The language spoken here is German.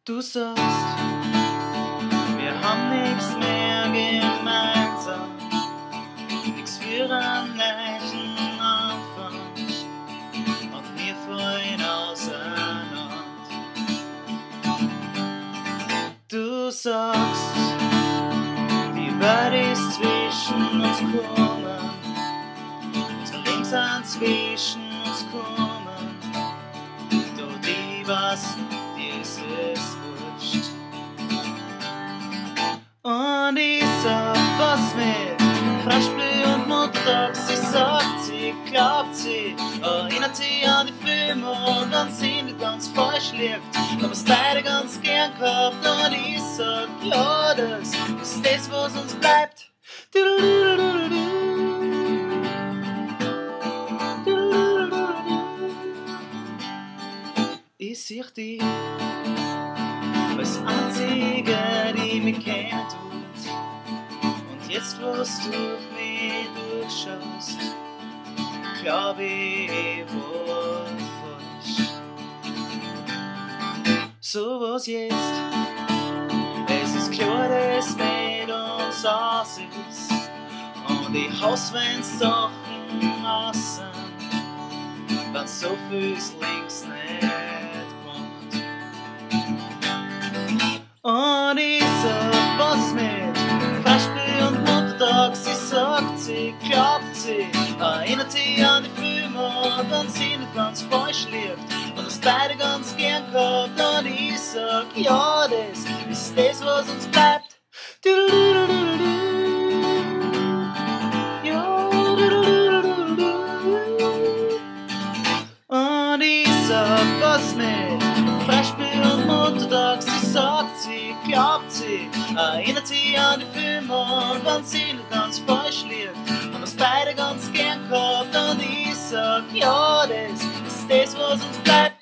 Du sagst, wir haben nichts mehr gemeinsam, nichts für einen neuen Anfang und wir fallen auseinander. Du sagst, die Welt ist zwischen uns gekommen, unser Leben sind zwischen uns gekommen, doch die was dieses wurscht. Und ich sag, was mit Freispiel und Muttertag, sie sagt, sie glaubt, sie erinnert sich an die Filme und an sie nicht ganz falsch liegt, aber es beide ganz gern gehabt. Und ich sag, ja, das ist das, was uns bleibt. Ich sehe dich als einzige, die mich kennen tut. Und jetzt, wo du durch mich durchschaust, glaub ich wohl falsch. So was jetzt, es ist klar, dass mit uns aus ist. Und ich hasse, wenn's Sachen aus sind, wenn so viel's links nicht. Und ich sag, was mit Freispiel und Muttertag, sie sagt, sie glaubt, sie erinnert sich an die Filme und an sie nicht ganz falsch liegt und uns beide ganz gern gehabt. Und ich sag, ja, das ist das, was uns bleibt. Ja, und ich sag, was mit Freispiel und Muttertag, sie sagt, sie glaubt, sie erinnert sich an die Filme und wenn sie nicht ganz falsch liegt und uns beide ganz gern gehabt. Und ich sag, ja, das ist das, was uns bleibt.